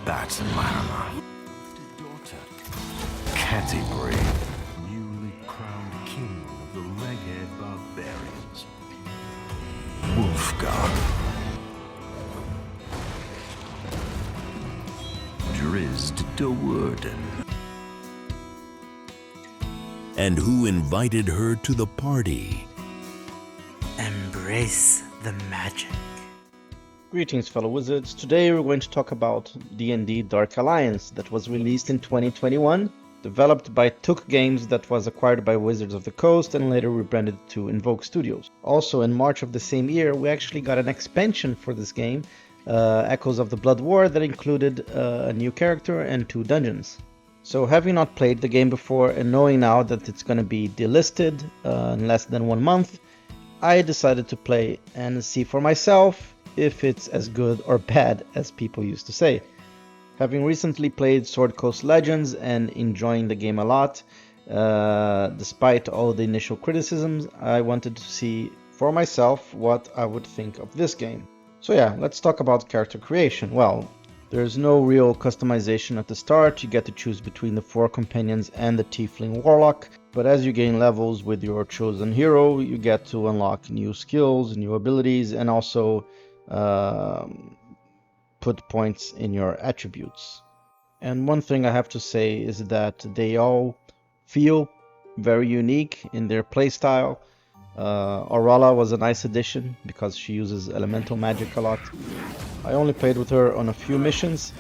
That's Larimer. Catti-Brie. Newly crowned king of the Leghead barbarians. Wolfgar. Drizzt de Worden. And who invited her to the party? Embrace the magic. Greetings fellow wizards, today we're going to talk about D&D Dark Alliance that was released in 2021, developed by Took Games that was acquired by Wizards of the Coast and later rebranded to Invoke Studios. Also in March of the same year we actually got an expansion for this game, Echoes of the Blood War, that included a new character and 2 dungeons. So having not played the game before and knowing now that it's going to be delisted in less than 1 month, I decided to play and see for myself if it's as good or bad as people used to say. Having recently played Sword Coast Legends and enjoying the game a lot, despite all the initial criticisms, I wanted to see for myself what I would think of this game. So yeah, let's talk about character creation. Well, there's no real customization at the start. You get to choose between the 4 companions and the Tiefling Warlock, but as you gain levels with your chosen hero, you get to unlock new skills, new abilities, and also put points in your attributes. And one thing I have to say is that they all feel very unique in their playstyle. Auralla was a nice addition because she uses elemental magic a lot. I only played with her on a few missions,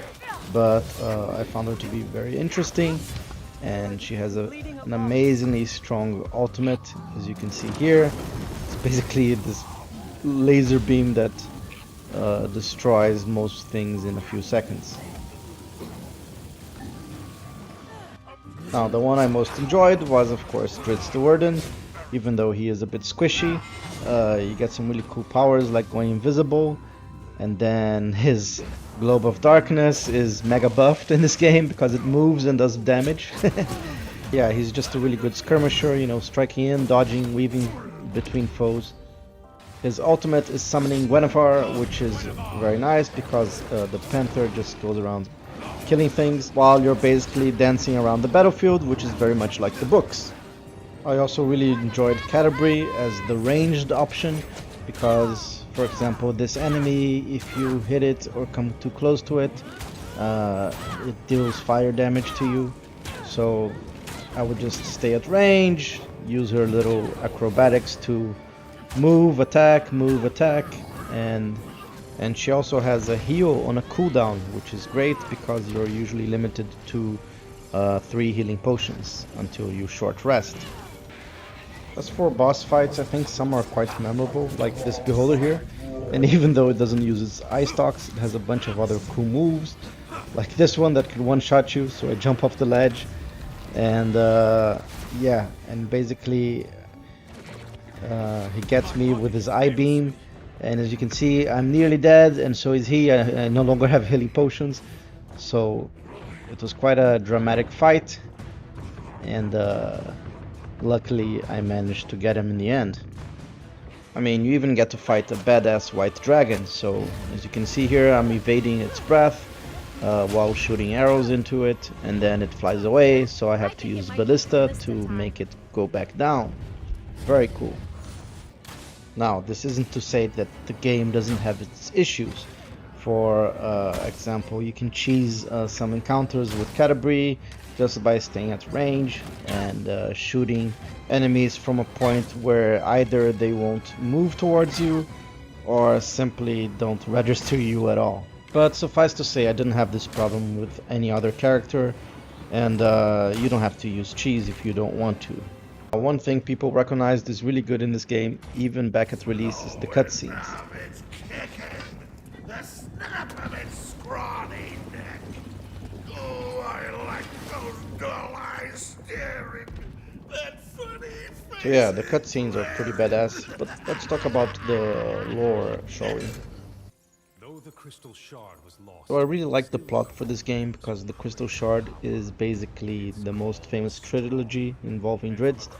but I found her to be very interesting, and she has an amazingly strong ultimate, as you can see here. It's basically this laser beam that destroys most things in a few seconds. Now, the one I most enjoyed was, of course, Drizzt de Worden. Even though he is a bit squishy, you get some really cool powers like going invisible, and then his Globe of Darkness is mega buffed in this game because it moves and does damage. Yeah, he's just a really good skirmisher, you know, striking in, dodging, weaving between foes. His ultimate is summoning Guinevere, which is very nice because the Panther just goes around killing things while you're basically dancing around the battlefield, which is very much like the books. I also really enjoyed Catti-Brie as the ranged option because, for example, this enemy, if you hit it or come too close to it, it deals fire damage to you. So I would just stay at range, use her little acrobatics to move, attack, and she also has a heal on a cooldown, which is great because you're usually limited to 3 healing potions until you short rest. As for boss fights, I think some are quite memorable, like this Beholder here. And even though it doesn't use its eye stalks, it has a bunch of other cool moves, like this one that could one-shot you, so I jump off the ledge. And yeah, and basically he gets me with his eye beam. And as you can see, I'm nearly dead, and so is he. I no longer have healing potions. So it was quite a dramatic fight. And luckily, I managed to get him in the end. I mean, you even get to fight a badass white dragon, so as you can see here, I'm evading its breath while shooting arrows into it, and then it flies away, so I have to use ballista to make it go back down. Very cool. Now, this isn't to say that the game doesn't have its issues. For example, you can cheese some encounters with Catti-Brie just by staying at range and shooting enemies from a point where either they won't move towards you or simply don't register you at all. But suffice to say, I didn't have this problem with any other character, and you don't have to use cheese if you don't want to. One thing people recognized is really good in this game, even back at release, is the cutscenes. The snap of its scrawny neck. Oh, I like those dull eyes staring. That funny face. So yeah, the cutscenes are pretty badass, but let's talk about the lore, shall we? Though the crystal shard was lost. So I really like the plot for this game because the Crystal Shard is basically the most famous trilogy involving Drizzt,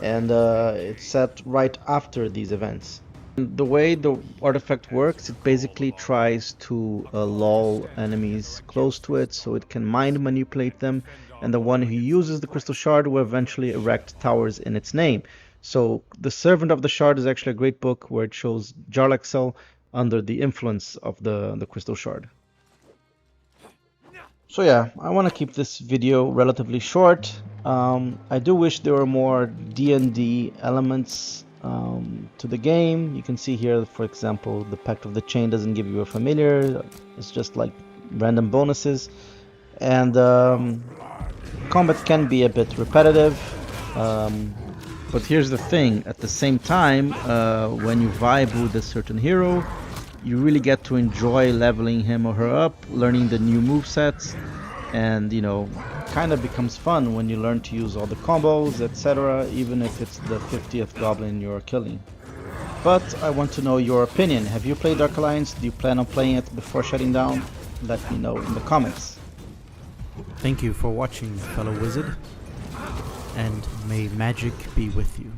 and it's set right after these events. The way the artifact works, it basically tries to lull enemies close to it so it can mind manipulate them, and the one who uses the crystal shard will eventually erect towers in its name. So the Servant of the Shard is actually a great book where it shows Jarlaxle under the influence of the crystal shard. So yeah, I want to keep this video relatively short. I do wish there were more D&D elements to the game. You can see here, for example, the Pact of the Chain doesn't give you a familiar. It's just like random bonuses. And combat can be a bit repetitive. But here's the thing, at the same time, when you vibe with a certain hero, you really get to enjoy leveling him or her up, learning the new movesets, and you know, kind of becomes fun when you learn to use all the combos, etc., even if it's the 50th goblin you're killing. But I want to know your opinion. Have you played Dark Alliance? Do you plan on playing it before shutting down? Let me know in the comments. Thank you for watching, fellow wizard, and may magic be with you.